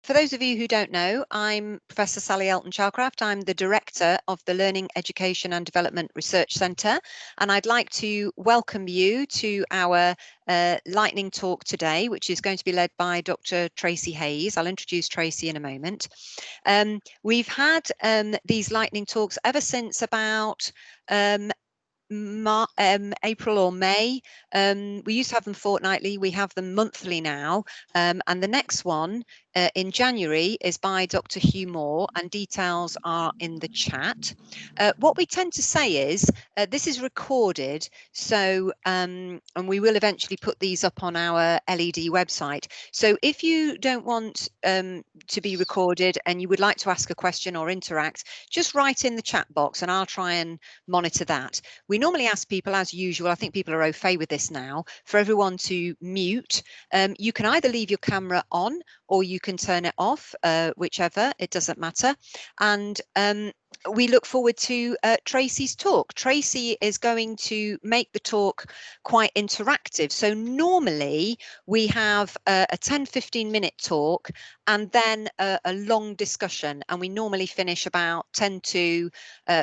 For those of you who don't know, I'm Professor Sally Elton-Chalcraft. I'm the Director of the Learning, Education and Development Research Centre, and I'd like to welcome you to our lightning talk today, which is going to be led by Dr Tracy Hayes. I'll introduce Tracy in a moment. We've had these lightning talks ever since about April or May. We used to have them fortnightly. We have them monthly now. And the next one in January is by Dr. Hugh Moore, and details are in the chat. What we tend to say is this is recorded, so and we will eventually put these up on our LED website. So if you don't want to be recorded and you would like to ask a question or interact, just write in the chat box and I'll try and monitor that. We normally ask people, as usual, I think people are au fait with this now, for everyone to mute. You can either leave your camera on or you can turn it off, whichever, it doesn't matter. And we look forward to Tracy's talk. Tracy is going to make the talk quite interactive. So normally we have a 10-15 minute talk and then a long discussion, and we normally finish about 10 to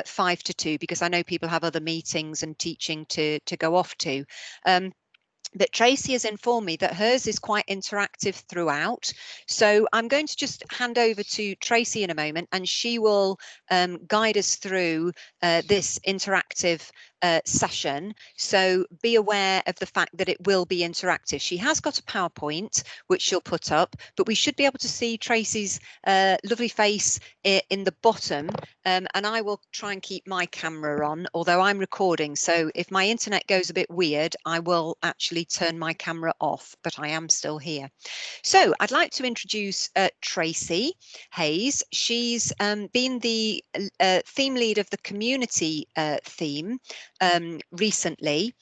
5 to 2, because I know people have other meetings and teaching to go off to. But Tracy has informed me that hers is quite interactive throughout. So I'm going to just hand over to Tracy in a moment, and she will guide us through this interactive session. So be aware of the fact that it will be interactive. She has got a PowerPoint, which she'll put up, but we should be able to see Tracy's lovely face in the bottom. And I will try and keep my camera on, although I'm recording. So if my internet goes a bit weird, I will actually turn my camera off, but I am still here. So I'd like to introduce Tracy Hayes. She's been the theme lead of the community theme recently,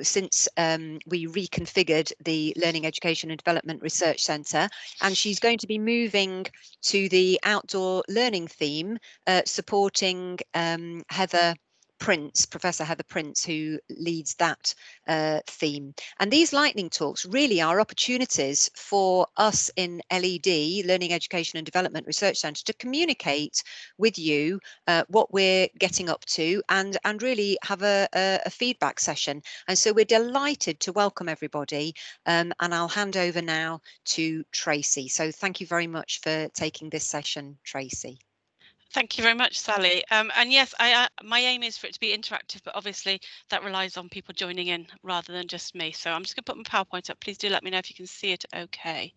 since we reconfigured the Learning, Education and Development Research Centre, and she's going to be moving to the outdoor learning theme, supporting Professor Heather Prince, who leads that theme. And these lightning talks really are opportunities for us in LED, Learning, Education and Development Research Centre, to communicate with you what we're getting up to, and really have a feedback session. And so we're delighted to welcome everybody, and I'll hand over now to Tracy. So thank you very much for taking this session, Tracy. Thank you very much, Sally. And yes, my aim is for it to be interactive, but obviously that relies on people joining in rather than just me. So I'm just going to put my PowerPoint up. Please do let me know if you can see it okay.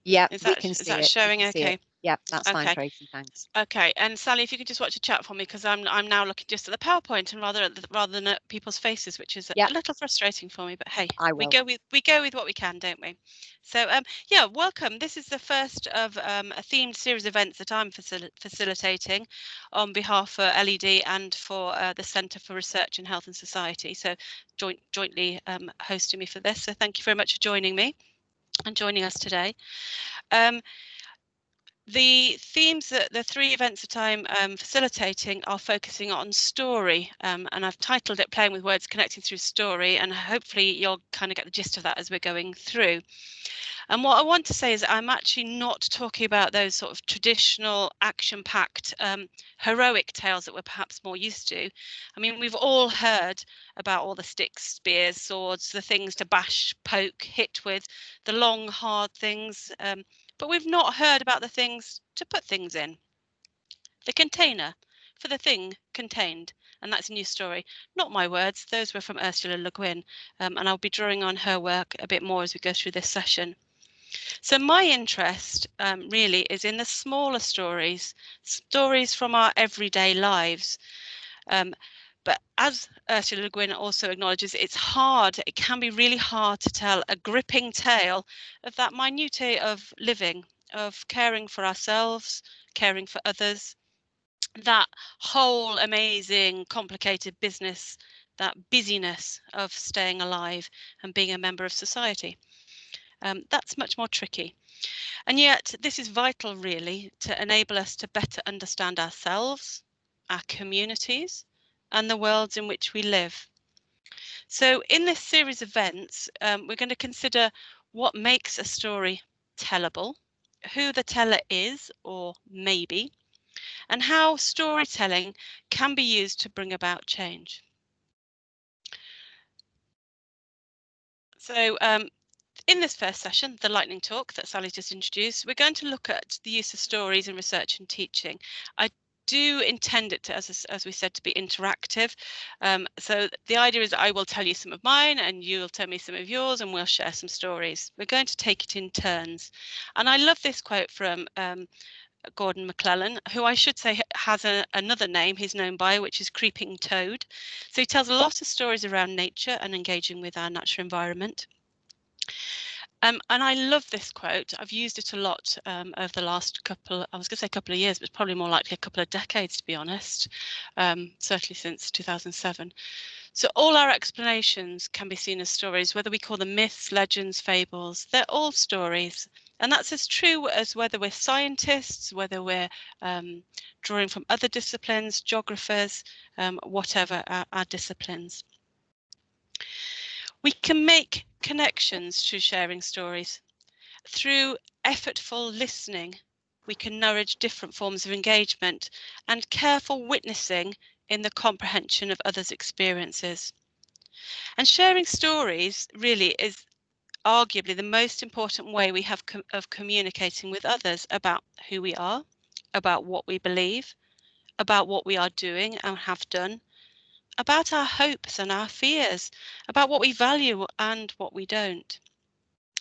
Yeah, is we that can see that it. showing okay? Yeah, that's fine, Okay. Tracy, thanks. Okay, and Sally, if you could just watch the chat for me, because I'm now looking just at the PowerPoint and rather than at people's faces, which is a little frustrating for me. But hey, we go with what we can, don't we? So yeah, welcome. This is the first of a themed series of events that I'm facilitating on behalf for LED and for the Centre for Research in Health and Society. So jointly hosting me for this. So thank you very much for joining me and joining us today. The themes that the three events that I'm facilitating are focusing on story, and I've titled it Playing with Words, Connecting Through Story, and hopefully you'll kind of get the gist of that as we're going through. And what I want to say is I'm actually not talking about those sort of traditional action-packed heroic tales that we're perhaps more used to. I mean, we've all heard about all the sticks, spears, swords, the things to bash, poke, hit with, the long, hard things, but we've not heard about the things to put things in. The container for the thing contained, and that's a new story. Not my words, those were from Ursula Le Guin, and I'll be drawing on her work a bit more as we go through this session. So my interest really is in the smaller stories from our everyday lives. But as Ursula Le Guin also acknowledges, it can be really hard to tell a gripping tale of that minutiae of living, of caring for ourselves, caring for others, that whole amazing, complicated business, that busyness of staying alive and being a member of society. That's much more tricky. And yet this is vital, really, to enable us to better understand ourselves, our communities, and the worlds in which we live. So in this series of events, we're going to consider what makes a story tellable, who the teller is or maybe, and how storytelling can be used to bring about change. So in this first session, the lightning talk that Sally just introduced, we're going to look at the use of stories in research and teaching. I do intend it to, as we said, to be interactive. So the idea is that I will tell you some of mine and you'll tell me some of yours and we'll share some stories. We're going to take it in turns. And I love this quote from Gordon MacLellan, who I should say has another name he's known by, which is Creeping Toad. So he tells a lot of stories around nature and engaging with our natural environment. And I love this quote. I've used it a lot over the last couple of years, but it's probably more likely a couple of decades, to be honest, certainly since 2007. So all our explanations can be seen as stories, whether we call them myths, legends, fables, they're all stories. And that's as true as whether we're scientists, whether we're drawing from other disciplines, geographers, whatever our disciplines. We can make connections through sharing stories. Through effortful listening, we can nourish different forms of engagement and careful witnessing in the comprehension of others' experiences. And sharing stories really is arguably the most important way we have of communicating with others about who we are, about what we believe, about what we are doing and have done, about our hopes and our fears, about what we value and what we don't.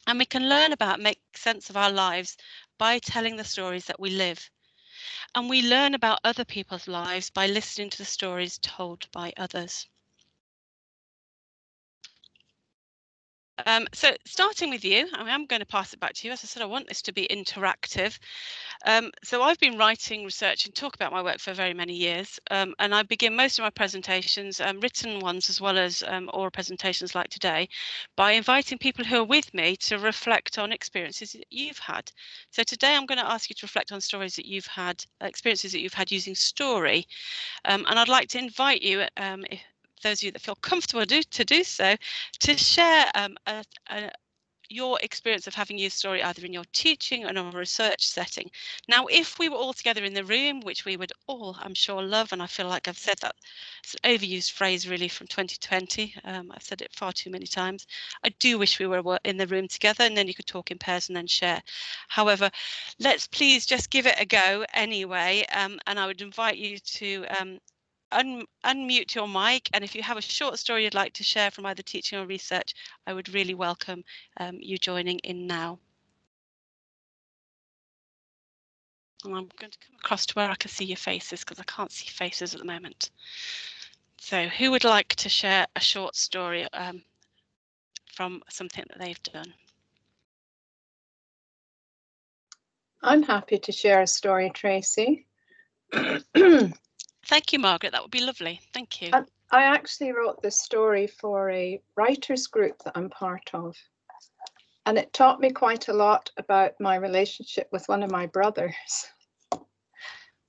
And we can learn about, make sense of our lives by telling the stories that we live. And we learn about other people's lives by listening to the stories told by others. So starting with you, I'm going to pass it back to you. As I said, I want this to be interactive. So I've been writing, research and talk about my work for very many years. And I begin most of my presentations, written ones as well as oral presentations like today, by inviting people who are with me to reflect on experiences that you've had. So today I'm going to ask you to reflect on stories that you've had, experiences that you've had using story. And I'd like to invite you, if those of you that feel comfortable to do so, to share your experience of having used story either in your teaching or in a research setting. Now, if we were all together in the room, which we would all, I'm sure, love, and I feel like I've said that, it's an overused phrase really from 2020. I've said it far too many times. I do wish we were in the room together and then you could talk in pairs and then share. However, let's please just give it a go anyway. And I would invite you to unmute your mic, and if you have a short story you'd like to share from either teaching or research, I would really welcome you joining in now. And I'm going to come across to where I can see your faces because I can't see faces at the moment. So who would like to share a short story from something that they've done? I'm happy to share a story, Tracy. Thank you, Margaret. That would be lovely. Thank you. I actually wrote this story for a writers group that I'm part of. And it taught me quite a lot about my relationship with one of my brothers.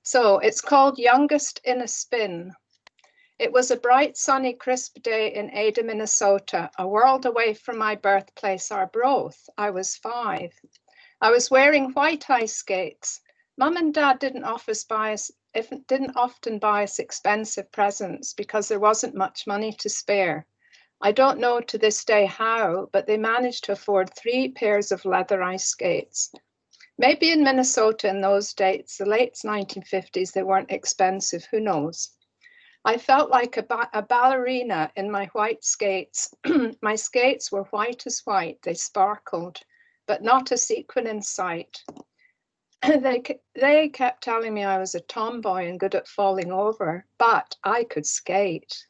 So it's called Youngest in a Spin. It was a bright, sunny, crisp day in Ada, Minnesota, a world away from my birthplace, Arbroath. I was 5. I was wearing white ice skates. Mum and Dad didn't often buy us expensive presents because there wasn't much money to spare. I don't know to this day how, but they managed to afford 3 pairs of leather ice skates. Maybe in Minnesota in those days, the late 1950s, they weren't expensive, who knows? I felt like a ballerina in my white skates. My skates were white as white, they sparkled, but not a sequin in sight. They kept telling me I was a tomboy and good at falling over, but I could skate.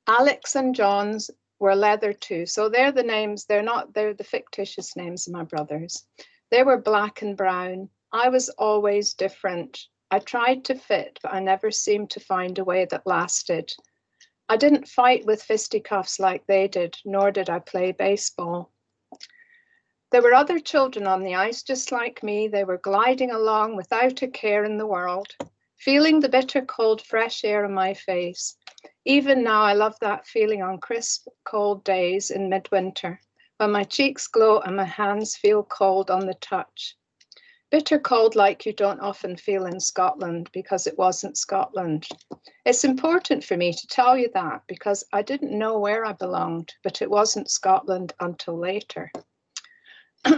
Alex and John's were leather too, so they're the names, they're the fictitious names of my brothers. They were black and brown. I was always different. I tried to fit, but I never seemed to find a way that lasted. I didn't fight with fisticuffs like they did, nor did I play baseball. There were other children on the ice just like me. They were gliding along without a care in the world, feeling the bitter cold fresh air on my face. Even now, I love that feeling on crisp, cold days in midwinter when my cheeks glow and my hands feel cold on the touch. Bitter cold like you don't often feel in Scotland, because it wasn't Scotland. It's important for me to tell you that, because I didn't know where I belonged, but it wasn't Scotland until later.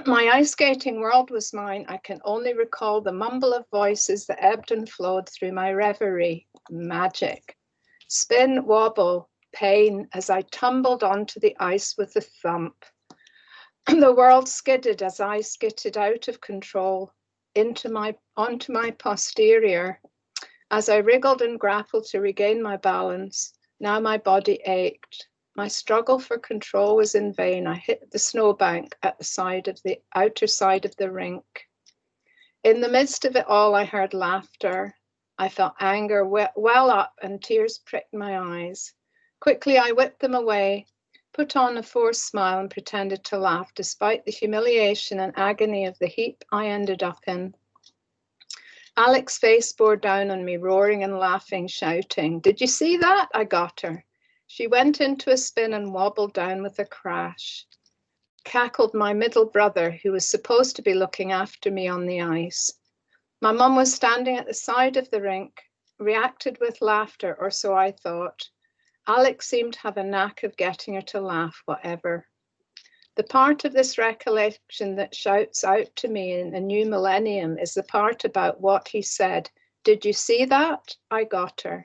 My ice skating world was mine. I can only recall the mumble of voices that ebbed and flowed through my reverie. Magic. Spin, wobble, pain as I tumbled onto the ice with a thump. The world skidded as I skidded out of control onto my posterior. As I wriggled and grappled to regain my balance, now my body ached. My struggle for control was in vain. I hit the snowbank at the outer side of the rink. In the midst of it all, I heard laughter. I felt anger well up and tears pricked my eyes. Quickly, I whipped them away, put on a forced smile and pretended to laugh despite the humiliation and agony of the heap I ended up in. Alex's face bore down on me, roaring and laughing, shouting, "Did you see that? I got her." She went into a spin and wobbled down with a crash. Cackled my middle brother, who was supposed to be looking after me on the ice. My mum was standing at the side of the rink, reacted with laughter, or so I thought. Alex seemed to have a knack of getting her to laugh, whatever. The part of this recollection that shouts out to me in the new millennium is the part about what he said. "Did you see that? I got her."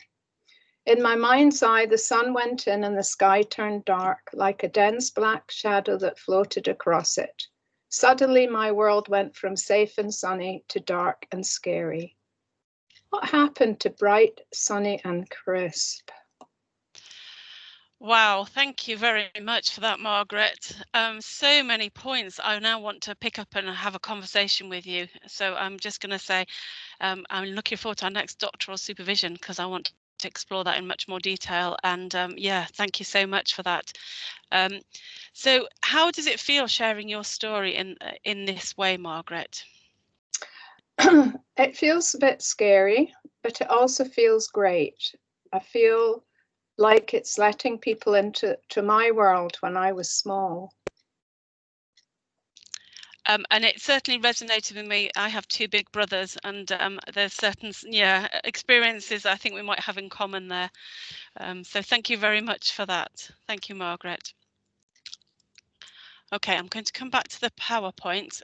In my mind's eye, the sun went in and the sky turned dark, like a dense black shadow that floated across it. Suddenly, my world went from safe and sunny to dark and scary. What happened to bright, sunny, and crisp? Wow, thank you very much for that, Margaret. So many points. I now want to pick up and have a conversation with you. So I'm just going to say I'm looking forward to our next doctoral supervision, because I want to explore that in much more detail. And yeah, thank you so much for that. So how does it feel sharing your story in this way, Margaret? It feels a bit scary, but it also feels great. I feel like it's letting people into my world when I was small. And it certainly resonated with me. I have two big brothers, and there's certain experiences I think we might have in common there. So thank you very much for that. Thank you, Margaret. Okay, I'm going to come back to the PowerPoint.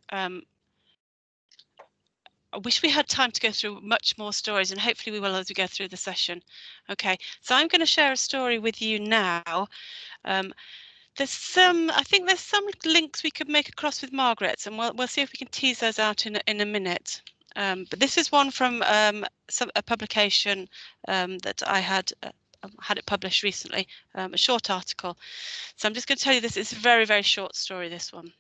I wish we had time to go through much more stories, and hopefully we will as we go through the session. Okay, so I'm going to share a story with you now. I think there's some links we could make across with Margaret, and we'll see if we can tease those out in a minute. But this is one from a publication that I had it published recently, a short article. So I'm just going to tell you this. It's a very, very short story, this one.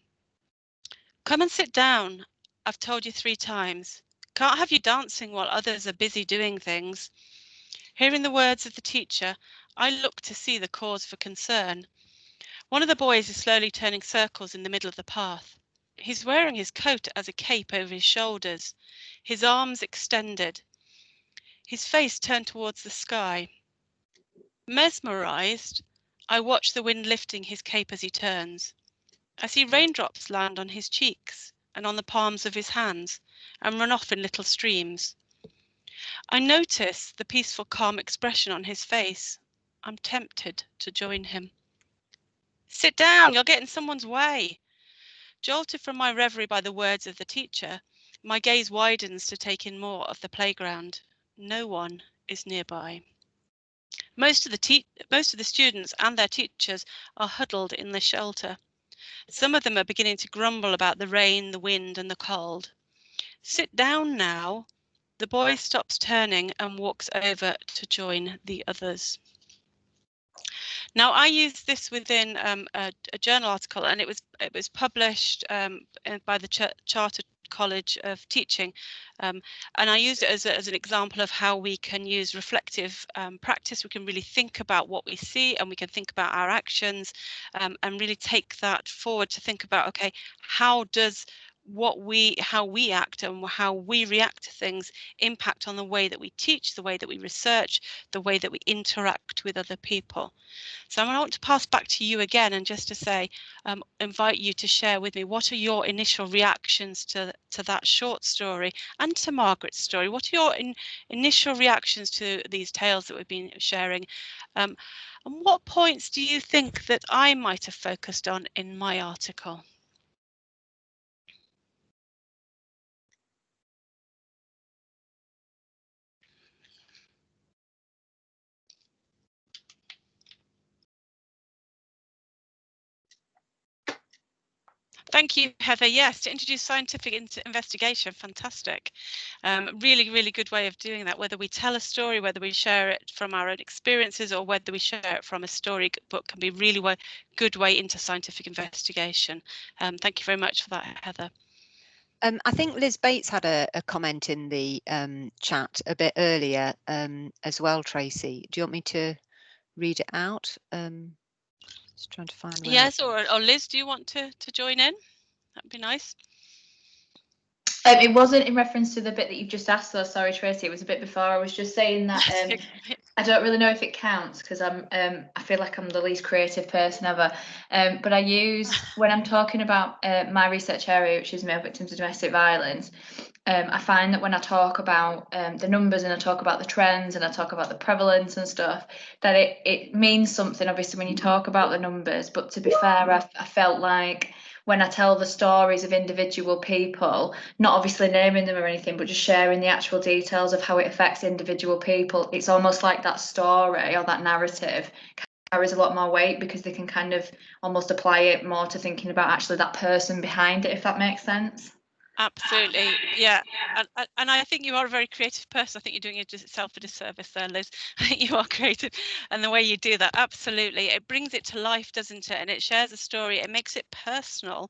"Come and sit down. I've told you 3 times. Can't have you dancing while others are busy doing things." Hearing the words of the teacher, I look to see the cause for concern. One of the boys is slowly turning circles in the middle of the path. He's wearing his coat as a cape over his shoulders, his arms extended, his face turned towards the sky. Mesmerized, I watch the wind lifting his cape as he turns. I see raindrops land on his cheeks and on the palms of his hands and run off in little streams. I notice the peaceful, calm expression on his face. I'm tempted to join him. "Sit down, you'll get in someone's way." Jolted from my reverie by the words of the teacher, my gaze widens to take in more of the playground. No one is nearby. Most of the students and their teachers are huddled in the shelter. Some of them are beginning to grumble about the rain, the wind, and the cold. "Sit down now." The boy stops turning and walks over to join the others. Now, I used this within a journal article, and it was published by the Chartered College of Teaching, and I used it as an example of how we can use reflective practice. We can really think about what we see, and we can think about our actions, and really take that forward to think about, okay, how does how we act and how we react to things impact on the way that we teach, the way that we research, the way that we interact with other people. So I want to pass back to you again, and just to say, invite you to share with me, what are your initial reactions to that short story and to Margaret's story? What are your initial reactions to these tales that we've been sharing? And what points do you think that I might have focused on in my article? Thank you, Heather. Yes, to introduce scientific investigation, fantastic. Really, really good way of doing that, whether we tell a story, whether we share it from our own experiences, or whether we share it from a storybook, can be really good way into scientific investigation. Thank you very much for that, Heather. I think Liz Bates had a comment in the chat a bit earlier as well, Tracy. Do you want me to read it out? Just trying to find where. Yes, or Liz, do you want to join in? That'd be nice. It wasn't in reference to the bit that you've just asked, though. Sorry, Tracy. It was a bit before. I was just saying that I don't really know if it counts, because I feel like I'm the least creative person ever. But I use, when I'm talking about my research area, which is male victims of domestic violence, I find that when I talk about the numbers, and I talk about the trends, and I talk about the prevalence and stuff, that it means something, obviously, when you talk about the numbers. But to be fair, I felt like when I tell the stories of individual people, not obviously naming them or anything, but just sharing the actual details of how it affects individual people, it's almost like that story or that narrative carries a lot more weight, because they can kind of almost apply it more to thinking about actually that person behind it, if that makes sense. Absolutely, yeah, and I think you are a very creative person. I think you're doing yourself a disservice there, Liz. You are creative, and the way you do that, absolutely, it brings it to life, doesn't it? And it shares a story. It makes it personal.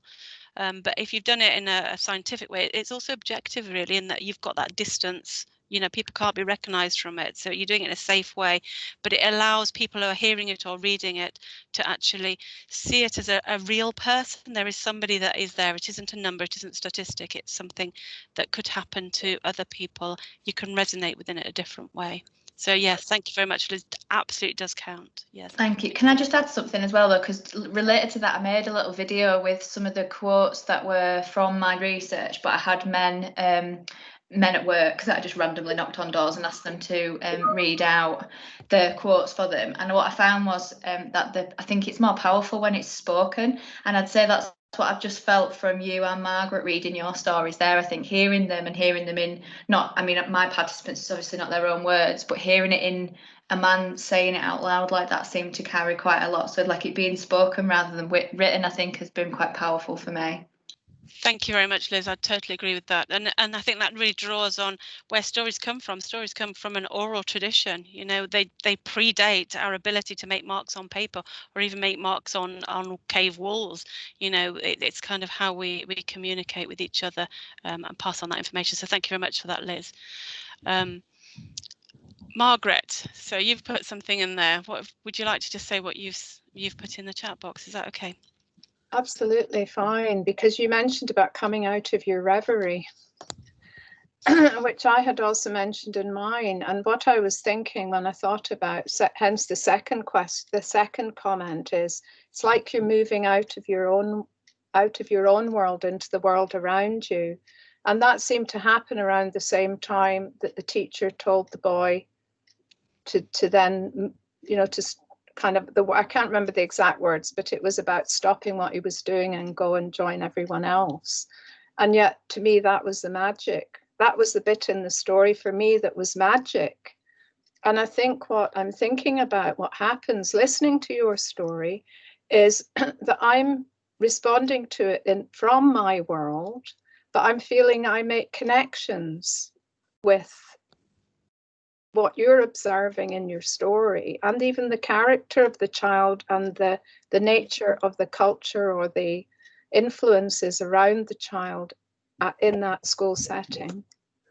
But if you've done it in a scientific way, it's also objective, really, in that you've got that distance. You know, people can't be recognized from it. So you're doing it in a safe way, but it allows people who are hearing it or reading it to actually see it as a real person. There is somebody that is there. It isn't a number, it isn't statistic. It's something that could happen to other people. You can resonate within it a different way. So yes, thank you very much, Liz. It absolutely does count. Yes. Thank you. Can I just add something as well, though, because related to that, I made a little video with some of the quotes that were from my research, but I had men at work that I just randomly knocked on doors and asked them to read out the quotes for them. And what I found was that I think it's more powerful when it's spoken, and I'd say that's what I've just felt from you and Margaret reading your stories there. I think hearing them in my participants, it's obviously not their own words, but hearing it in a man saying it out loud like that seemed to carry quite a lot. So like it being spoken rather than written, I think has been quite powerful for me. Thank you very much, Liz. I totally agree with that. And I think that really draws on where stories come from. Stories come from an oral tradition. You know, they predate our ability to make marks on paper or even make marks on cave walls. You know, it's kind of how we communicate with each other and pass on that information. So thank you very much for that, Liz. Margaret, so you've put something in there. What would you like to just say what you've put in the chat box? Is that okay? Absolutely fine, because you mentioned about coming out of your reverie, which I had also mentioned in mine. And what I was thinking when I thought about, hence the second comment is, it's like you're moving out of your own world into the world around you. And that seemed to happen around the same time that the teacher told the boy to then, you know, to kind of, I can't remember the exact words, but it was about stopping what he was doing and go and join everyone else. And yet, to me, that was the magic. That was the bit in the story for me that was magic. And I think what I'm thinking about, what happens listening to your story, is that I'm responding to it from my world, but I'm feeling I make connections with what you're observing in your story, and even the character of the child and the nature of the culture or the influences around the child in that school setting.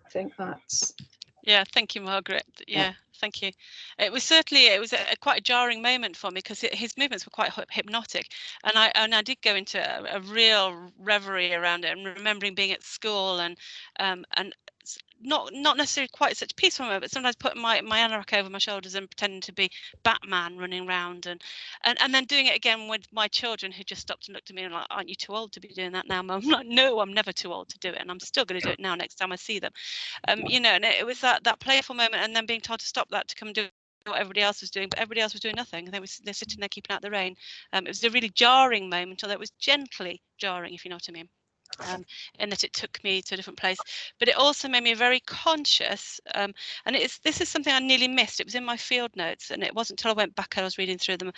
I think that's... Yeah, thank you, Margaret. Yeah, thank you. It was quite a jarring moment for me, because his movements were quite hypnotic, and I did go into a real reverie around it, and remembering being at school and not necessarily quite such a peaceful moment, but sometimes putting my anorak over my shoulders and pretending to be Batman running around, and then doing it again with my children, who just stopped and looked at me and like, "Aren't you too old to be doing that now, Mum?" I'm like, "No, I'm never too old to do it, and I'm still going to do it now next time I see them." You know, and it was that playful moment, and then being told to stop that to come and do what everybody else was doing, but everybody else was doing nothing, and they're sitting there keeping out the rain. It was a really jarring moment, although it was gently jarring, if you know what I mean. In that it took me to a different place, but it also made me very conscious, and this is something I nearly missed. It was in my field notes, and it wasn't until I went back and I was reading through them,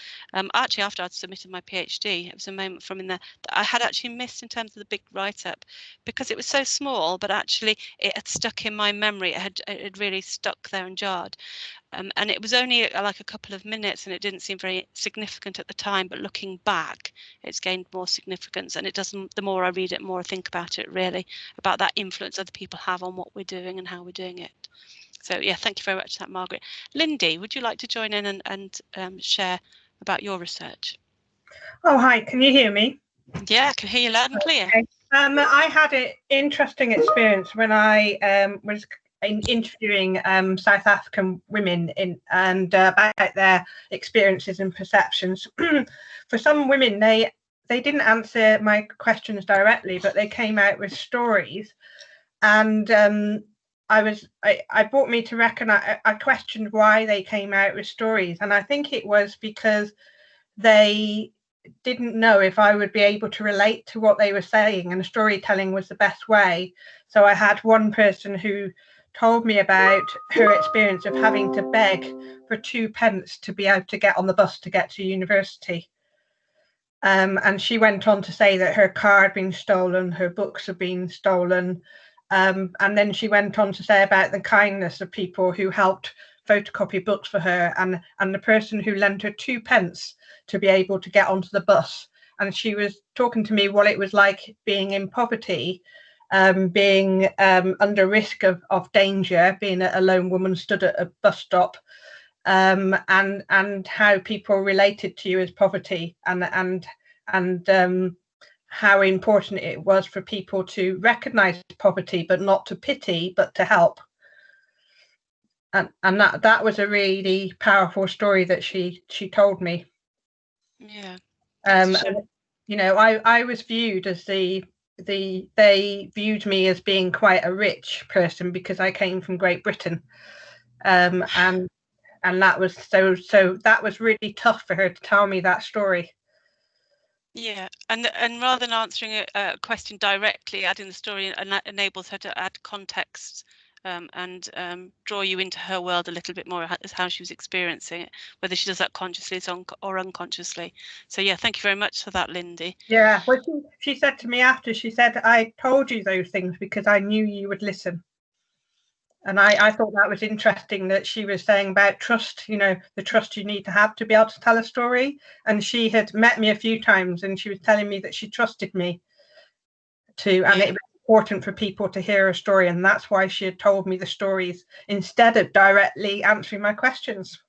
actually after I'd submitted my PhD. It was a moment from in there that I had actually missed in terms of the big write-up, because it was so small, but actually it had stuck in my memory. It had really stuck there and jarred. And it was only like a couple of minutes, and it didn't seem very significant at the time, but looking back, it's gained more significance, and it doesn't. The more I read it, more I think about it, really, about that influence other people have on what we're doing and how we're doing it. So yeah, thank you very much for that, Margaret. Lindy, would you like to join in and share about your research? Oh, hi, can you hear me? Yeah, I can hear you loud and clear. Okay. I had an interesting experience when I was interviewing South African women about their experiences and perceptions. For some women, they didn't answer my questions directly, but they came out with stories, and I brought me to recognize. I questioned why they came out with stories, and I think it was because they didn't know if I would be able to relate to what they were saying, and storytelling was the best way. So I had one person who told me about her experience of having to beg for 2 pence to be able to get on the bus to get to university. And she went on to say that her car had been stolen, her books had been stolen. And then she went on to say about the kindness of people who helped photocopy books for her, and the person who lent her 2 pence to be able to get onto the bus. And she was talking to me what it was like being in poverty, being under risk of danger, being a lone woman stood at a bus stop, and how people related to you as poverty, and how important it was for people to recognize poverty, but not to pity, but to help. And that was a really powerful story that she told me. Yeah. You know, I was viewed as they viewed me as being quite a rich person because I came from Great Britain, and that was so that was really tough for her to tell me that story. Yeah, and rather than answering a question directly, adding the story, and that enables her to add context, and draw you into her world a little bit more as how she was experiencing it, whether she does that consciously or unconsciously. So yeah, thank you very much for that, Lindy. Yeah, well, she said to me after, she said, "I told you those things because I knew you would listen." And I thought that was interesting that she was saying about trust, you know, the trust you need to have to be able to tell a story. And she had met me a few times, and she was telling me that she trusted me to, and it was important for people to hear a story. And that's why she had told me the stories instead of directly answering my questions.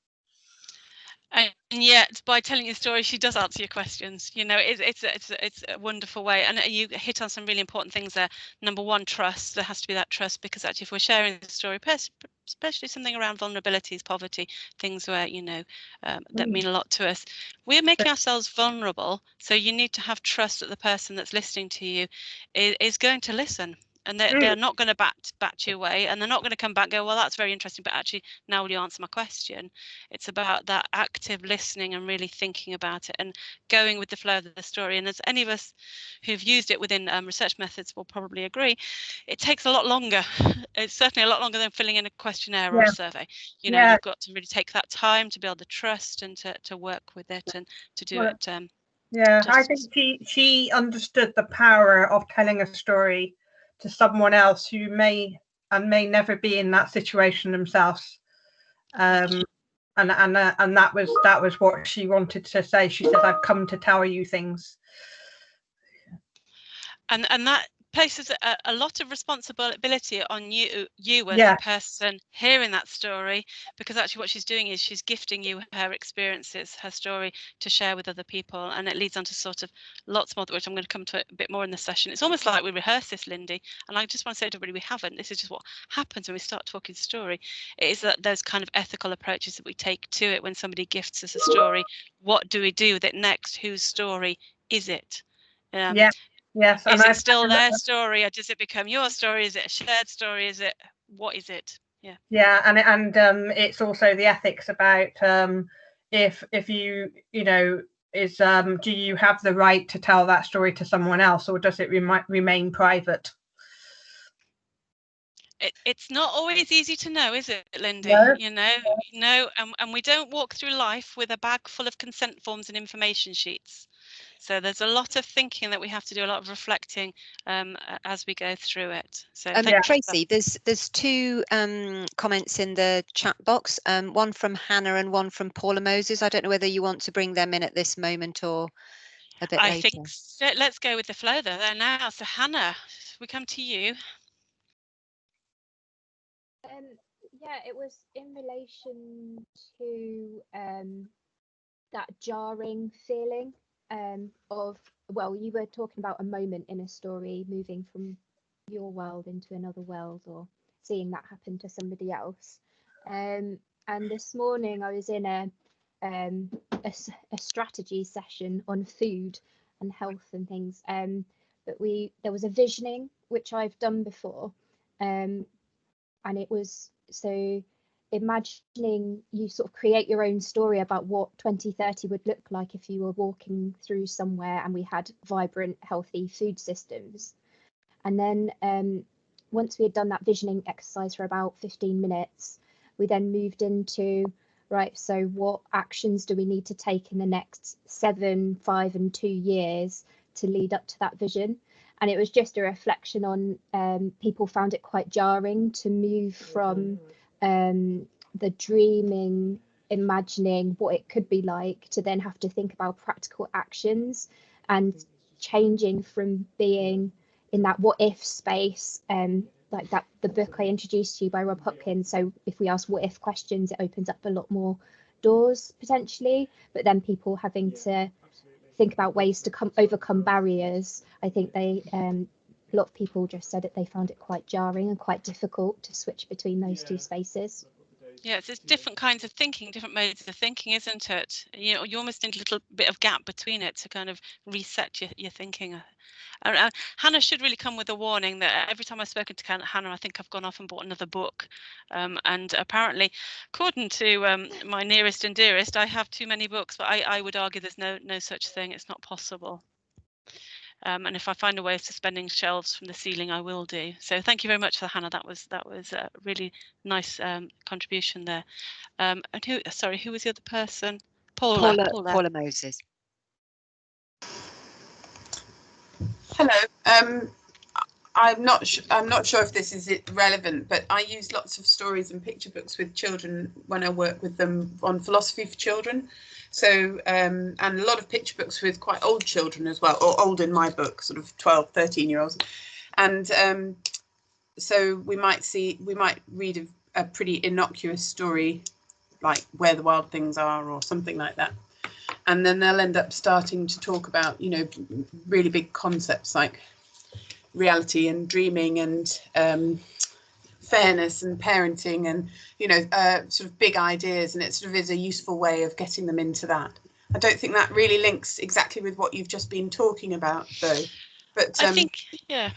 And yet, by telling your story, she does answer your questions. You know, it's a wonderful way. And you hit on some really important things there. Number one, trust. There has to be that trust, because actually, if we're sharing the story, especially something around vulnerabilities, poverty, things where, you know, that mean a lot to us, we're making ourselves vulnerable. So you need to have trust that the person that's listening to you is going to listen. And they're not going to bat you away, and they're not going to come back and go, well, that's very interesting, but actually, now will you answer my question? It's about that active listening and really thinking about it and going with the flow of the story. And as any of us who've used it within research methods will probably agree, it takes a lot longer. It's certainly a lot longer than filling in a questionnaire or a survey. You know, you've got to really take that time to build the trust and to work with it and to do it. I think she understood the power of telling a story to someone else who may never be in that situation themselves, and that was what she wanted to say. She said, "I've come to tell you things," and that places a lot of responsibility on you as Yeah. the person hearing that story, because actually what she's doing is she's gifting you her experiences, her story, to share with other people, and it leads on to sort of lots more, which I'm going to come to a bit more in the session. It's almost like we rehearse this, Lindy, and I just want to say to everybody, we haven't. This is just what happens when we start talking story. It is that those kind of ethical approaches that we take to it when somebody gifts us a story. What do we do with it next? Whose story is it? Yeah. Yes. Is it still their story, or does it become your story? Is it a shared story? Is it, what is it? Yeah. Yeah, and it's also the ethics about if you know is do you have the right to tell that story to someone else, or does it remain private? It's not always easy to know, is it, Lindy? No. You know, and we don't walk through life with a bag full of consent forms and information sheets. So there's a lot of thinking that we have to do, a lot of reflecting as we go through it. So Tracy, there's two comments in the chat box, one from Hannah and one from Paula Moses. I don't know whether you want to bring them in at this moment or a bit later. I think so. Let's go with the flow there now. So Hannah, we come to you. Yeah, it was in relation to that jarring feeling of, well, you were talking about a moment in a story moving from your world into another world, or seeing that happen to somebody else. And this morning I was in a strategy session on food and health and things. But there was a visioning, which I've done before, and it was so imagining you sort of create your own story about what 2030 would look like if you were walking through somewhere and we had vibrant, healthy food systems. And then once we had done that visioning exercise for about 15 minutes, we then moved into, right, so what actions do we need to take in the next 7, 5 and 2 years to lead up to that vision? And it was just a reflection on people found it quite jarring to move from the dreaming, imagining what it could be like, to then have to think about practical actions, and changing from being in that what if space, like that the book I introduced to you by Rob Hopkins. So if we ask what if questions, it opens up a lot more doors potentially, but then people having to think about ways to overcome barriers. I think a lot of people just said that they found it quite jarring and quite difficult to switch between those two spaces. Yeah, it's different kinds of thinking, different modes of thinking, isn't it? You know, you almost need a little bit of gap between it to kind of reset your thinking. Hannah should really come with a warning that every time I've spoken to Hannah, I think I've gone off and bought another book. And apparently, according to my nearest and dearest, I have too many books, but I would argue there's no such thing. It's not possible. And if I find a way of suspending shelves from the ceiling, I will do. So thank you very much for Hannah. That was a really nice contribution there. And who was the other person? Paula Moses. Hello. I'm not sure if this is relevant, but I use lots of stories and picture books with children when I work with them on philosophy for children. So, and a lot of picture books with quite old children as well, or old in my book, sort of 12, 13-year-olds. And so we might read a pretty innocuous story, like Where the Wild Things Are or something like that. And then they'll end up starting to talk about, you know, really big concepts like reality and dreaming and fairness and parenting and, you know, sort of big ideas. And it sort of is a useful way of getting them into that. I don't think that really links exactly with what you've just been talking about, though. But I think, yeah.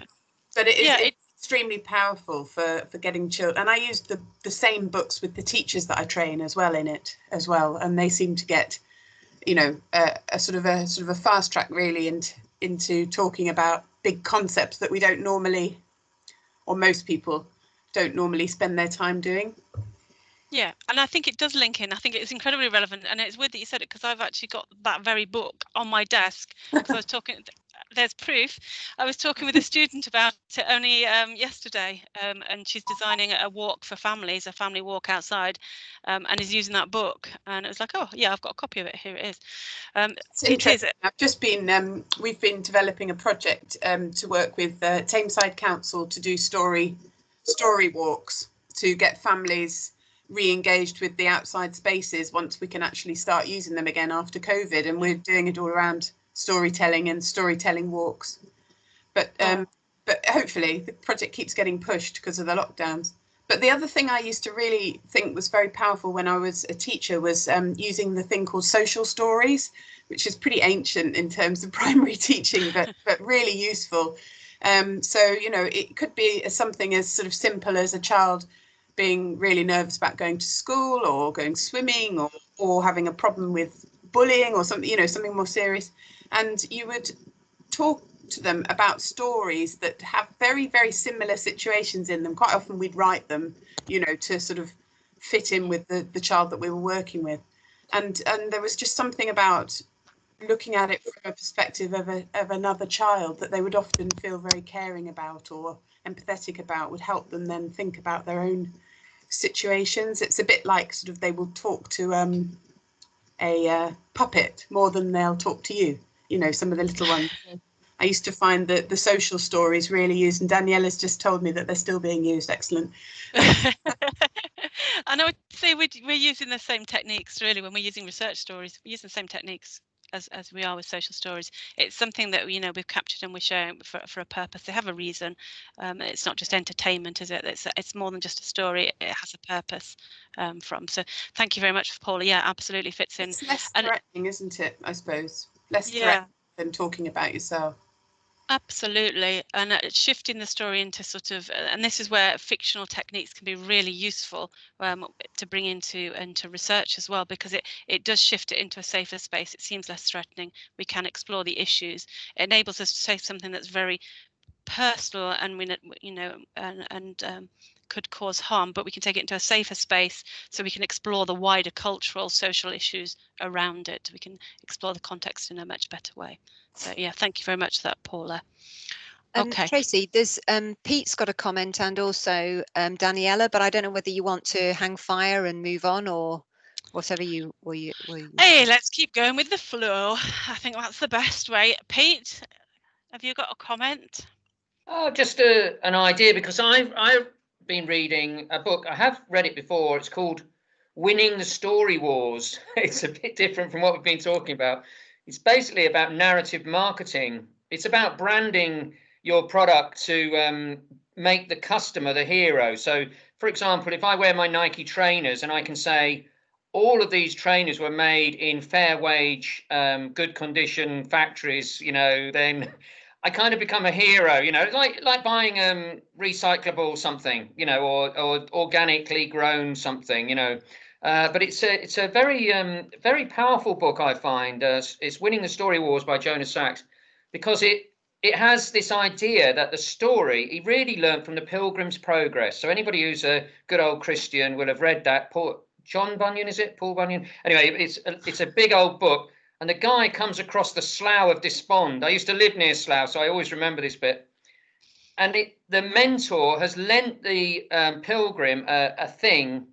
But it's extremely powerful for getting children. And I used the same books with the teachers that I train as well in it as well. And they seem to get, you know, a sort of a fast track really into talking about big concepts that we don't normally, or most people don't normally spend their time doing. Yeah, and I think it does link in. I think it's incredibly relevant, and it's weird that you said it, because I've actually got that very book on my desk. Because I was talking there's proof. I was talking with a student about it only yesterday, and she's designing a walk for families, a family walk outside, and is using that book. And it was like, oh yeah, I've got a copy of it. Here it is. It's interesting. I've just been, we've been developing a project to work with Tameside Council to do story walks to get families re-engaged with the outside spaces once we can actually start using them again after COVID, and we're doing it all around storytelling and storytelling walks. But hopefully the project keeps getting pushed because of the lockdowns. But the other thing I used to really think was very powerful when I was a teacher was using the thing called social stories, which is pretty ancient in terms of primary teaching, but really useful. So, you know, it could be something as sort of simple as a child being really nervous about going to school or going swimming or having a problem with bullying or something, you know, something more serious. And you would talk to them about stories that have very, very similar situations in them. Quite often we'd write them, you know, to sort of fit in with the child that we were working with. And there was just something about looking at it from a perspective of another child that they would often feel very caring about or empathetic about, would help them then think about their own situations. It's a bit like sort of they will talk to a puppet more than they'll talk to you, you know, some of the little ones. I used to find that the social stories really used, and Daniela's just told me that they're still being used. Excellent. And I would say we're using the same techniques really when we're using research stories. We're using the same techniques as we are with social stories. It's something that, you know, we've captured and we're sharing for a purpose. They have a reason. It's not just entertainment, is it? It's more than just a story. It has a purpose So thank you very much, Paula. Yeah, absolutely fits in. It's less threatening, isn't it? I suppose less threatening than talking about yourself. Absolutely, and shifting the story into sort of, and this is where fictional techniques can be really useful to bring into research as well, because it does shift it into a safer space. It seems less threatening. We can explore the issues. It enables us to say something that's very personal and could cause harm, but we can take it into a safer space so we can explore the wider cultural, social issues around it. We can explore the context in a much better way. So yeah, thank you very much for that, Paula. Okay, Tracy, there's Pete's got a comment, and also Daniela, but I don't know whether you want to hang fire and move on or whatever you. Hey, let's keep going with the flow. I think that's the best way. Pete, have you got a comment? Oh, just an idea, because I've been reading a book. I have read it before. It's called Winning the Story Wars. It's a bit different from what we've been talking about. It's basically about narrative marketing. It's about branding your product to make the customer the hero. So, for example, if I wear my Nike trainers and I can say, all of these trainers were made in fair wage, good condition factories, you know, then I kind of become a hero, you know, like buying recyclable something, you know, or organically grown something, you know. But it's a very powerful book, I find. It's Winning the Story Wars by Jonas Sachs, because it has this idea that the story, he really learned from the Pilgrim's Progress. So anybody who's a good old Christian will have read that. John Bunyan, is it? Paul Bunyan? Anyway, it's a big old book. And the guy comes across the Slough of Despond. I used to live near Slough, so I always remember this bit. And the mentor has lent the pilgrim a thing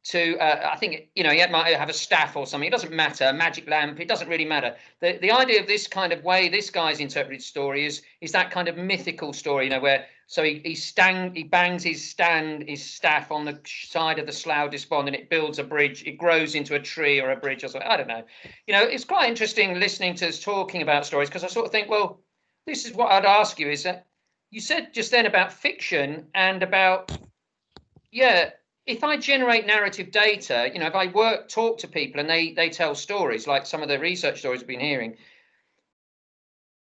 to, I think, you know, he might have a staff or something. It doesn't matter, a magic lamp. It doesn't really matter. The idea of this kind of way this guy's interpreted story is that kind of mythical story, you know, where so he bangs his staff on the side of the Slough of Despond, and it builds a bridge. It grows into a tree or a bridge or something. I don't know. You know, it's quite interesting listening to us talking about stories, because I sort of think, well, this is what I'd ask you, is that you said just then about fiction and about, if I generate narrative data, you know, if I talk to people and they tell stories like some of the research stories we've been hearing,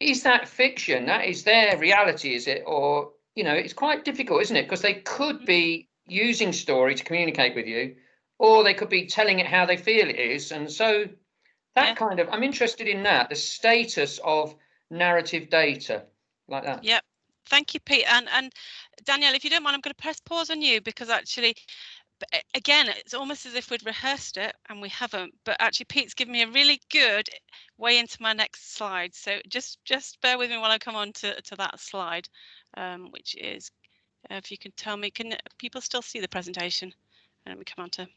is that fiction? That is their reality, is it? Or, you know, it's quite difficult, isn't it? Because they could be using story to communicate with you, or they could be telling it how they feel it is. And so that kind of, I'm interested in that, the status of narrative data like that. Yep. Thank you, Pete. And Danielle, if you don't mind, I'm going to press pause on you, because actually But again, it's almost as if we'd rehearsed it, and we haven't. But actually, Pete's given me a really good way into my next slide. So just bear with me while I come on to that slide, which is, if you can tell me, can people still see the presentation? And let me come on to.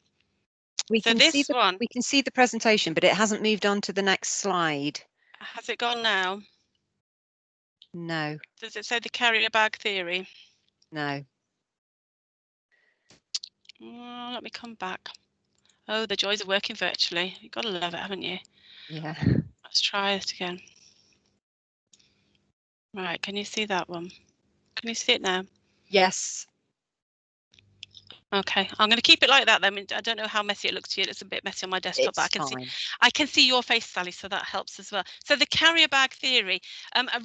We So can this see the, one. we can see the presentation, but it hasn't moved on to the next slide. Has it gone now? No. Does it say the carrier bag theory? No. Let me come back. Oh, the joys of working virtually. You've got to love it, haven't you? Yeah. Let's try it again. Right, can you see that one? Can you see it now? Yes. Okay, I'm going to keep it like that then. I don't know how messy it looks to you. It's a bit messy on my desktop, but I can see your face, Sally, so that helps as well. So the carrier bag theory,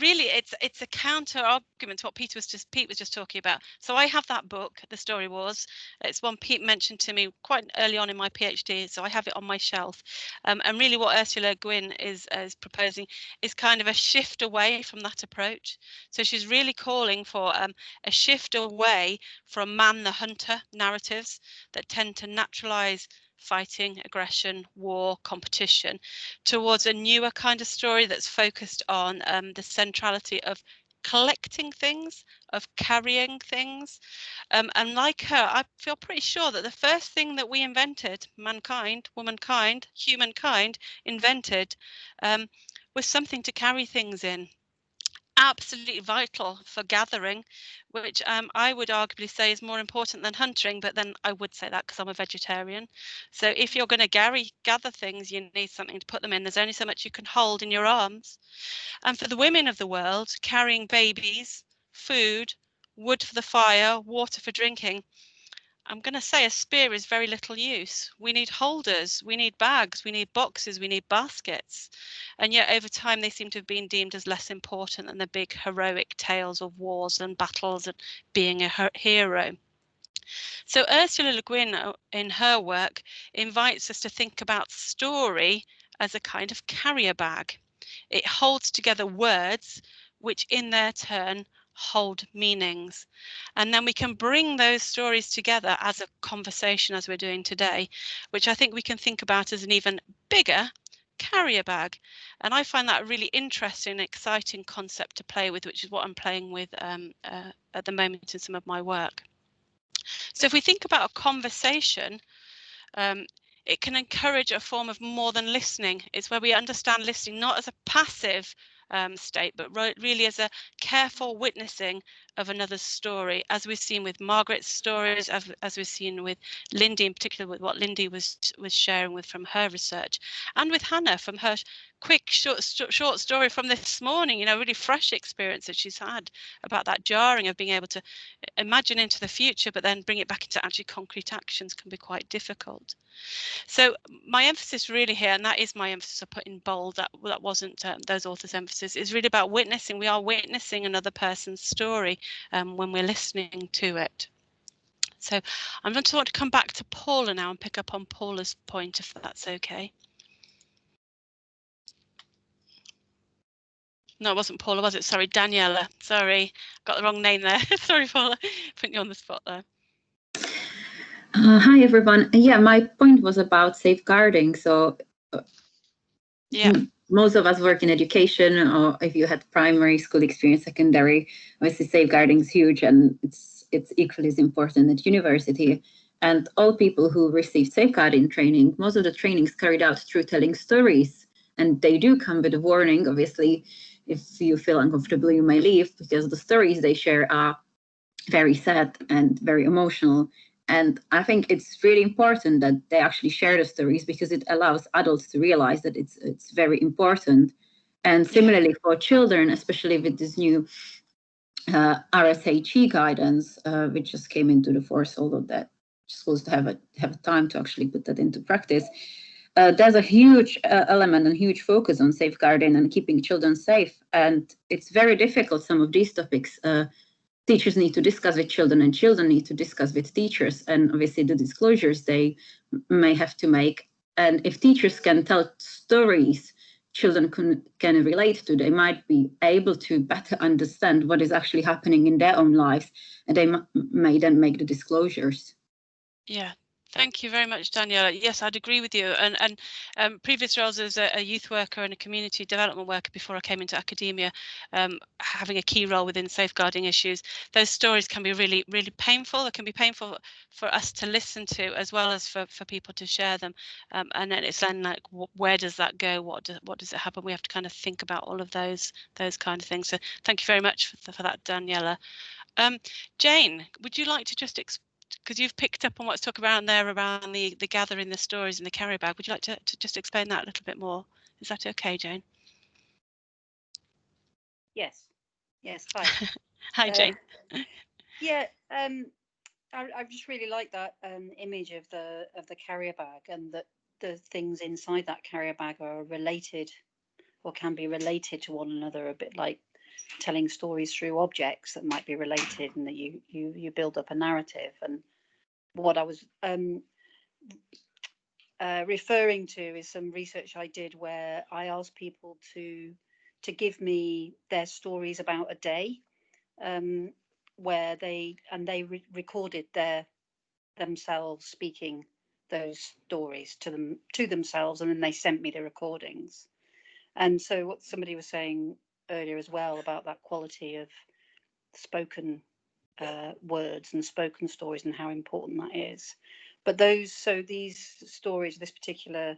really, it's a counter argument to what Pete was just talking about. So I have that book, The Story Wars. It's one Pete mentioned to me quite early on in my PhD, so I have it on my shelf. And really, what Ursula Le Guin is proposing is kind of a shift away from that approach. So she's really calling for a shift away from man the hunter narratives that tend to naturalize fighting, aggression, war, competition, towards a newer kind of story that's focused on the centrality of collecting things, of carrying things. And like her, I feel pretty sure that the first thing that we invented, mankind, womankind, humankind invented, was something to carry things in. Absolutely vital for gathering, which I would arguably say is more important than hunting, but then I would say that because I'm a vegetarian. So if you're going to gather things, you need something to put them in. There's only so much you can hold in your arms. And for the women of the world, carrying babies, food, wood for the fire, water for drinking, I'm going to say a spear is very little use. We need holders, we need bags, we need boxes, we need baskets. And yet over time they seem to have been deemed as less important than the big heroic tales of wars and battles and being a hero. So Ursula Le Guin in her work invites us to think about story as a kind of carrier bag. It holds together words which in their turn hold meanings. And then we can bring those stories together as a conversation as we're doing today, which I think we can think about as an even bigger carrier bag. And I find that a really interesting and exciting concept to play with, which is what I'm playing with at the moment in some of my work. So if we think about a conversation, it can encourage a form of more than listening. It's where we understand listening not as a passive state, but really as a careful witnessing of another's story, as we've seen with Margaret's stories, as we've seen with Lindy, in particular with what Lindy was sharing with from her research, and with Hannah from her quick short story from this morning, you know, really fresh experience that she's had about that jarring of being able to imagine into the future, but then bring it back into actually concrete actions can be quite difficult. So my emphasis really here, and that is my emphasis I put in bold, that wasn't those authors' emphasis, is really about witnessing. We are witnessing another person's story when we're listening to it. So I'm going to want to come back to Paula now and pick up on Paula's point, if that's okay. No, it wasn't Paula, was it? Sorry, Daniela. Sorry, got the wrong name there. Sorry, Paula, putting you on the spot there. Hi, everyone. Yeah, my point was about safeguarding. So yeah, most of us work in education, or if you had primary school experience, secondary, obviously safeguarding is huge, and it's equally as important at university. And all people who receive safeguarding training, most of the training is carried out through telling stories, and they do come with a warning. Obviously, if you feel uncomfortable, you may leave, because the stories they share are very sad and very emotional. And I think it's really important that they actually share the stories, because it allows adults to realize that it's very important. And similarly for children, especially with this new RSHE guidance, which just came into the force, although that schools have a time to actually put that into practice. There's a huge element and huge focus on safeguarding and keeping children safe. And it's very difficult, some of these topics. Teachers need to discuss with children, and children need to discuss with teachers, and obviously the disclosures they may have to make. And if teachers can tell stories children can relate to, they might be able to better understand what is actually happening in their own lives, and they may then make the disclosures. Yeah, Thank you very much, Daniela. Yes, I'd agree with you. And previous roles as a youth worker and a community development worker before I came into academia, having a key role within safeguarding issues, those stories can be really, really painful. It can be painful for us to listen to, as well as for people to share them. And then it's then like, where does that go? What does it happen? We have to kind of think about all of those kind of things. So thank you very much for that, Daniela. Jane, would you like to just because you've picked up on what's talked around there around the gathering the stories in the carrier bag, would you like to just explain that a little bit more? Is that okay, Jane? Yes. Hi. Hi, Jane. Yeah. I just really like that image of the carrier bag, and that the things inside that carrier bag are related, or can be related to one another, a bit like telling stories through objects that might be related, and that you build up a narrative. And what I was referring to is some research I did where I asked people to give me their stories about a day, where they recorded themselves speaking those stories to themselves, and then they sent me the recordings. And so what somebody was saying earlier as well about that quality of spoken words and spoken stories and how important that is. But these stories, this particular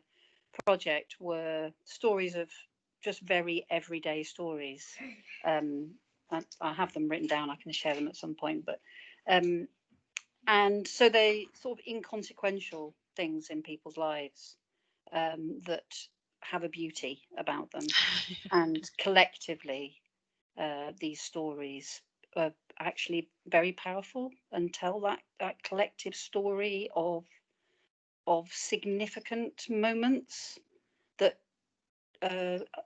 project, were stories of just very everyday stories. I have them written down. I can share them at some point. But and so they sort of inconsequential things in people's lives that have a beauty about them, and collectively these stories are actually very powerful and tell that collective story of significant moments that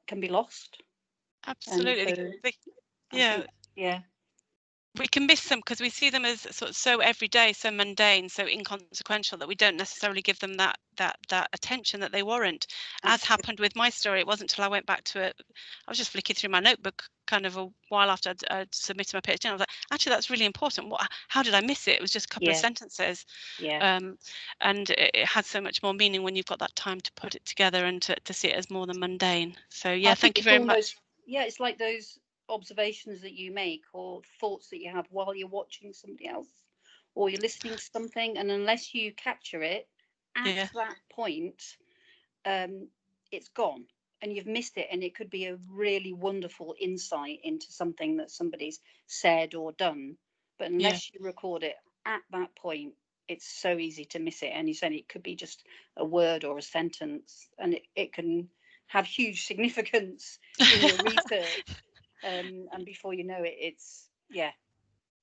can be lost. Absolutely. Yeah. We can miss them because we see them as sort of so everyday, so mundane, so inconsequential that we don't necessarily give them that attention that they warrant. As happened with my story, it wasn't until I went back to it. I was just flicking through my notebook kind of a while after I'd submitted my PhD, and I was like, actually, that's really important. How did I miss it? It was just a couple of sentences. And it had so much more meaning when you've got that time to put it together and to see it as more than mundane. So yeah, thank you very much. Yeah, it's like those observations that you make or thoughts that you have while you're watching somebody else or you're listening to something, and unless you capture it at that point, it's gone and you've missed it. And it could be a really wonderful insight into something that somebody's said or done, but unless you record it at that point, it's so easy to miss it. And you said it could be just a word or a sentence, and it can have huge significance in your research. And before you know it, it's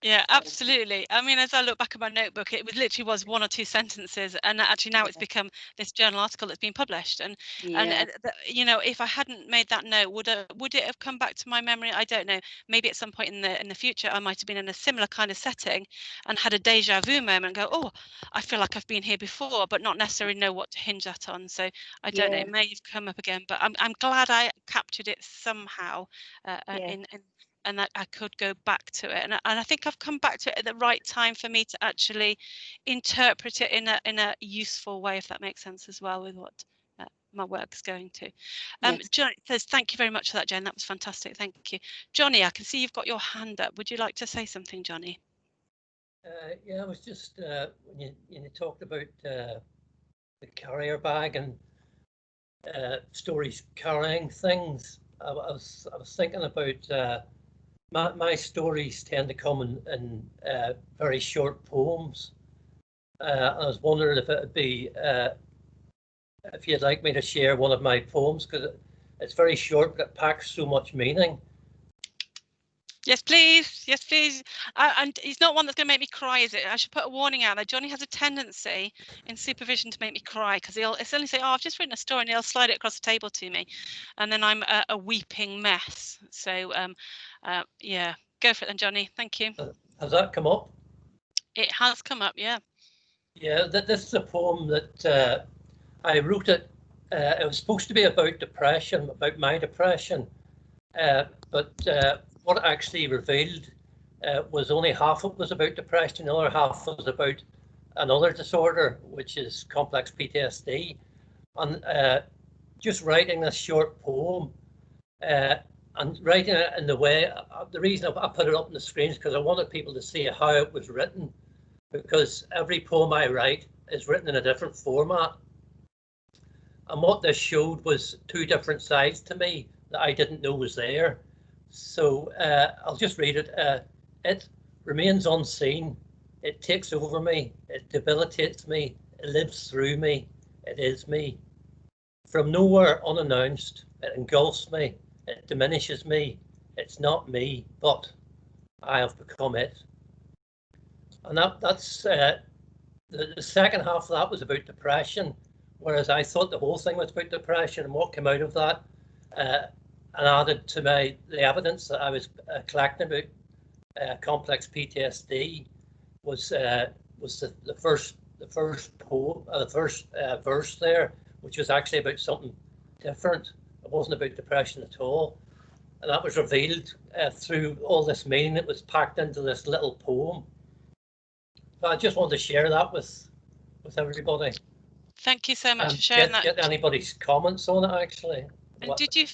Yeah, absolutely. I mean, as I look back at my notebook, it literally was one or two sentences, and actually now it's become this journal article that's been published. And you know, if I hadn't made that note, would it have come back to my memory? I don't know. Maybe at some point in the future, I might have been in a similar kind of setting and had a deja vu moment and go, oh, I feel like I've been here before, but not necessarily know what to hinge that on. So I don't know. It may have come up again, but I'm glad I captured it somehow and that I could go back to it, and I think I've come back to it at the right time for me to actually interpret it in a useful way, if that makes sense as well with what my work's going to. Johnny says, thank you very much for that, Jen. That was fantastic. Thank you. Johnny, I can see you've got your hand up. Would you like to say something, Johnny? Yeah, I was just when you talked about the carrier bag and stories carrying things. I was thinking about. My stories tend to come in very short poems. I was wondering if it would be, if you'd like me to share one of my poems, because it's very short, but it packs so much meaning. Yes, please. Yes, please. And he's not one that's going to make me cry, is it? I should put a warning out there. Johnny has a tendency in supervision to make me cry, because he'll suddenly say, oh, I've just written a story, and he'll slide it across the table to me. And then I'm a weeping mess. So, yeah, go for it then, Johnny. Thank you. Has that come up? It has come up, yeah. Yeah, this is a poem that I wrote it. It was supposed to be about depression, about my depression. But what it actually revealed was only half of it was about depression, the other half was about another disorder, which is complex PTSD. And just writing this short poem and writing it in the way, the reason I put it up on the screen is because I wanted people to see how it was written, because every poem I write is written in a different format. And what this showed was two different sides to me that I didn't know was there. So I'll just read it. It remains unseen. It takes over me. It debilitates me. It lives through me. It is me. From nowhere unannounced, it engulfs me. It diminishes me. It's not me, but I have become it. And that's the second half of that was about depression, whereas I thought the whole thing was about depression, and what came out of that and added to the evidence that I was collecting about complex PTSD was the first poem, the first verse there, which was actually about something different. It wasn't about depression at all, and that was revealed through all this meaning that was packed into this little poem. So I just wanted to share that with everybody. Thank you so much for sharing that. Get anybody's comments on it, actually. And did you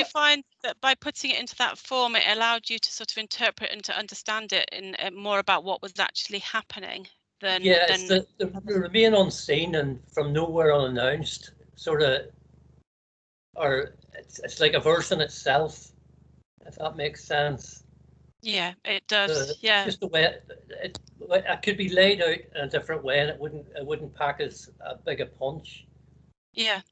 find that by putting it into that form, it allowed you to sort of interpret and to understand it in more about what was actually happening than? Yeah, it's the remain unseen and from nowhere unannounced, sort of, or it's like a verse in itself, if that makes sense. Yeah, it does. Yeah, just the way it could be laid out in a different way, and it wouldn't pack as big a punch. Yeah.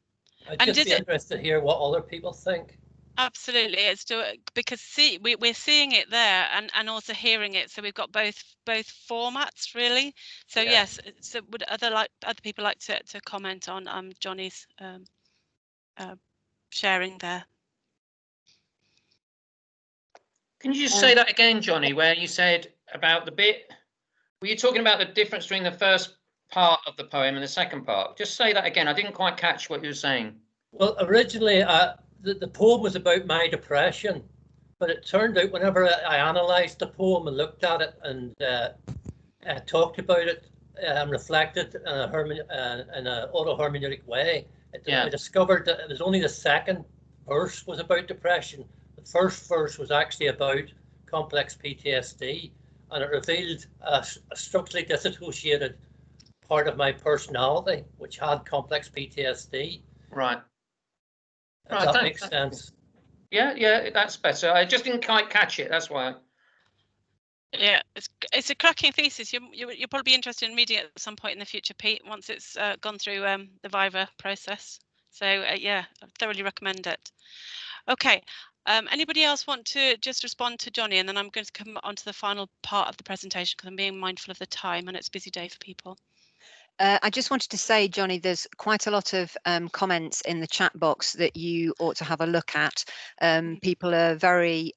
I'd just be interested to hear what other people think. Absolutely, it's because we're seeing it there and also hearing it, so we've got both formats really. So yeah. Yes, so would other people like to comment on Johnny's sharing there? Can you just say that again, Johnny, where you said about the bit? Were you talking about the difference between the first part of the poem and the second part? Just say that again. I didn't quite catch what you were saying. Well, originally, the poem was about my depression, but it turned out whenever I analysed the poem and looked at it and talked about it and reflected in an auto-hermeneutic way, I discovered that it was only the second verse was about depression. The first verse was actually about complex PTSD, and it revealed a structurally disassociated part of my personality, which had complex PTSD. Right. Does that make sense? Yeah, that's better. I just didn't quite catch it. That's why. Yeah, it's a cracking thesis. You'll probably be interested in reading it at some point in the future, Pete, once it's gone through the Viva process. So yeah, I thoroughly recommend it. Okay. Anybody else want to just respond to Johnny, and then I'm going to come on to the final part of the presentation because I'm being mindful of the time and it's a busy day for people. I just wanted to say, Johnny, there's quite a lot of comments in the chat box that you ought to have a look at. People are very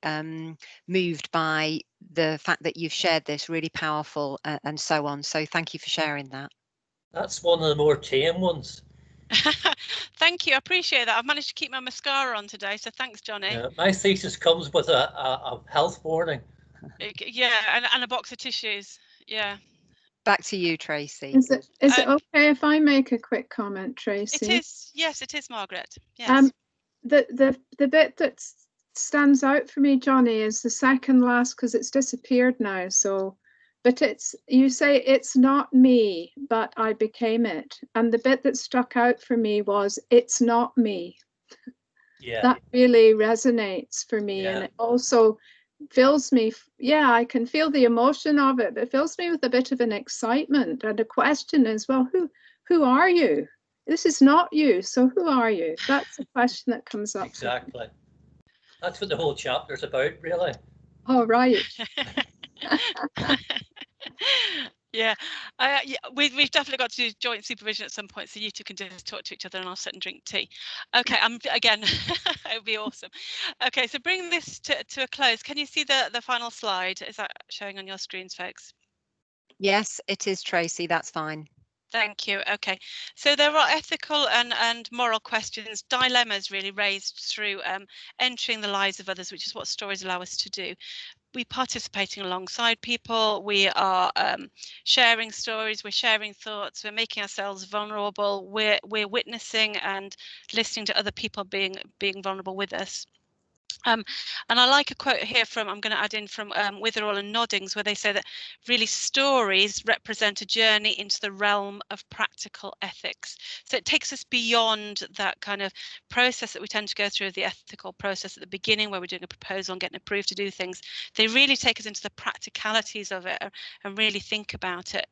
moved by the fact that you've shared this, really powerful and so on. So thank you for sharing that. That's one of the more tame ones. Thank you, I appreciate that. I've managed to keep my mascara on today, so thanks, Johnny. Yeah, my thesis comes with a health warning. Yeah, and a box of tissues. Yeah. Back to you, Tracy. Is it okay if I make a quick comment, Tracy? It is. Yes, it is, Margaret. Yes. The bit that stands out for me, Johnny, is the second last, because it's disappeared now. So, but you say it's not me, but I became it. And the bit that stuck out for me was it's not me. Yeah. That really resonates for me, and it also fills me, I can feel the emotion of it, but it fills me with a bit of an excitement and a question as well. Who are you? This is not you, so who are you? That's a question that comes up. Exactly. That's what the whole chapter's about, really. Oh, right. Yeah, we've definitely got to do joint supervision at some point, so you two can just talk to each other and I'll sit and drink tea. Okay, again, it would be awesome. Okay, so bring this to a close. Can you see the final slide? Is that showing on your screens, folks? Yes, it is, Tracy, that's fine. Thank you. Okay, so there are ethical and moral questions, dilemmas really raised through entering the lives of others, which is what stories allow us to do. We're participating alongside people, we are sharing stories, we're sharing thoughts, we're making ourselves vulnerable, we're witnessing and listening to other people being vulnerable with us. And I like a quote here from, I'm going to add in from Witherall and Noddings, where they say that really stories represent a journey into the realm of practical ethics. So it takes us beyond that kind of process that we tend to go through, the ethical process at the beginning where we're doing a proposal and getting approved to do things. They really take us into the practicalities of it and really think about it.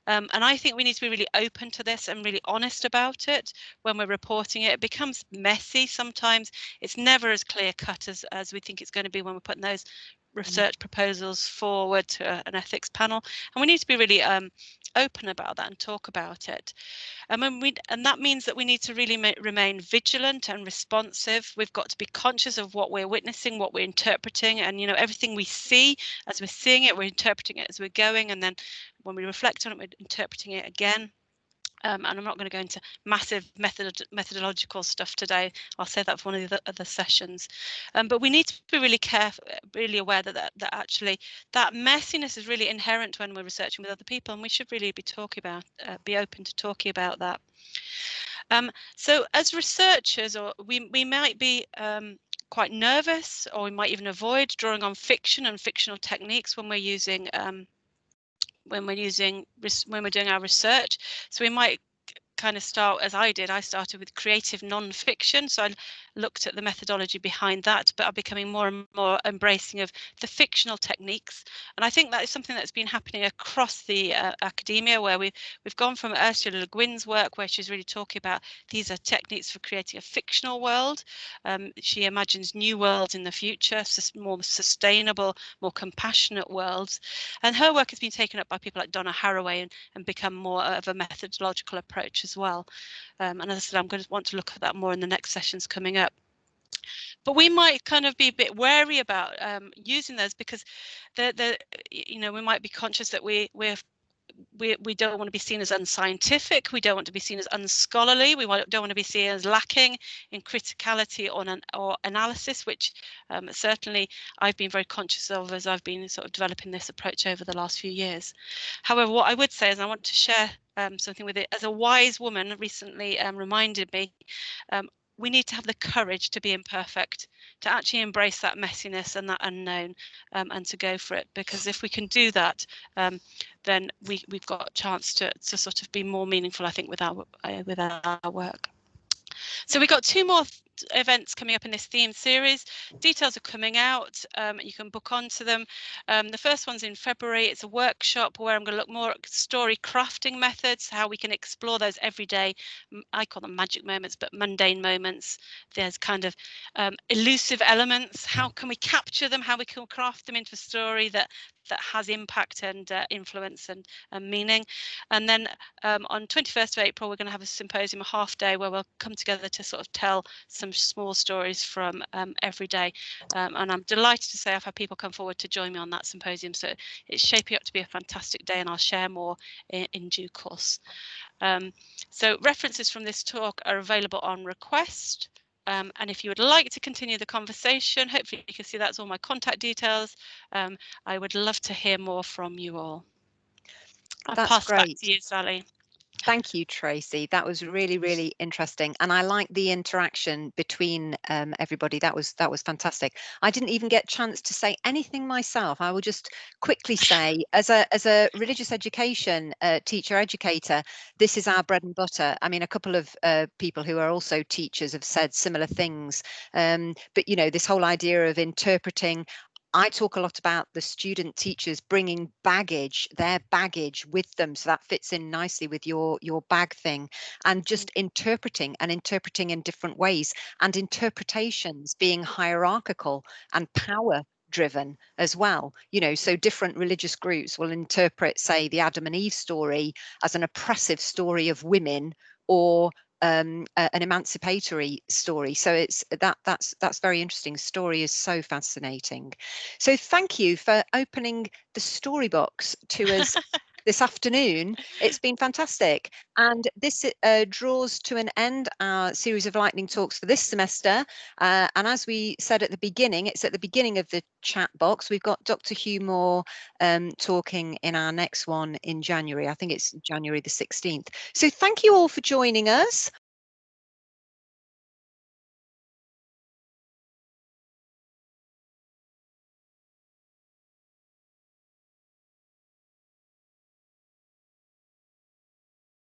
And I think we need to be really open to this and really honest about it when we're reporting it. It becomes messy sometimes. It's never as clear cut as we think it's going to be when we're putting those research proposals forward to an ethics panel, and we need to be really open about that and talk about it. And that means that we need to really remain vigilant and responsive. We've got to be conscious of what we're witnessing, what we're interpreting, and everything we see as we're seeing it, we're interpreting it as we're going, and then when we reflect on it, we're interpreting it again. And I'm not going to go into massive methodological stuff today. I'll save that for one of the other sessions. But we need to be really careful, really aware that actually that messiness is really inherent when we're researching with other people, and we should really be be open to talking about that. So as researchers, or we might be quite nervous, or we might even avoid drawing on fiction and fictional techniques when we're using when we're doing our research. So we might kind of start, as I did, I started with creative non-fiction, so I looked at the methodology behind that, but I'm becoming more and more embracing of the fictional techniques. And I think that is something that's been happening across the academia, where we've gone from Ursula Le Guin's work, where she's really talking about these are techniques for creating a fictional world. She imagines new worlds in the future, more sustainable, more compassionate worlds. And her work has been taken up by people like Donna Haraway and become more of a methodological approach as well. And as I said, I'm going to want to look at that more in the next sessions coming up. But we might kind of be a bit wary about using those, because we might be conscious that we don't want to be seen as unscientific, we don't want to be seen as unscholarly, we don't want to be seen as lacking in criticality or analysis, which certainly I've been very conscious of as I've been sort of developing this approach over the last few years. However, what I would say is I want to share something with it. As a wise woman recently reminded me, we need to have the courage to be imperfect, to actually embrace that messiness and that unknown, and to go for it. Because if we can do that, then we've got a chance to sort of be more meaningful, I think, with our work. So we've got 2 more events coming up in this theme series. Details are coming out. You can book onto them. The first one's in February. It's a workshop where I'm going to look more at story crafting methods, how we can explore those everyday, I call them magic moments, but mundane moments. There's kind of elusive elements. How can we capture them? How we can craft them into a story that has impact and influence and meaning. And then on 21st of April, we're going to have a symposium, a half day, where we'll come together to sort of tell some small stories from every day. And I'm delighted to say I've had people come forward to join me on that symposium. So it's shaping up to be a fantastic day, and I'll share more in due course. So references from this talk are available on request. And if you would like to continue the conversation, hopefully you can see that's all my contact details. I would love to hear more from you all. I'll pass back to you, Sally. Thank you, Tracy. That was really, really interesting, and I like the interaction between everybody. That was fantastic. I didn't even get a chance to say anything myself. I will just quickly say, as a religious education teacher educator, this is our bread and butter. I mean, a couple of people who are also teachers have said similar things, but this whole idea of interpreting. I talk a lot about the student teachers bringing their baggage with them. So that fits in nicely with your bag thing, and just interpreting in different ways, and interpretations being hierarchical and power driven as well. So different religious groups will interpret, say, the Adam and Eve story as an oppressive story of women, or an emancipatory story. So that's very interesting. Story is so fascinating. So thank you for opening the story box to us this afternoon. It's been fantastic. And this draws to an end our series of lightning talks for this semester. And as we said at the beginning, it's at the beginning of the chat box. We've got Dr. Hugh Moore talking in our next one in January. I think it's January the 16th. So thank you all for joining us.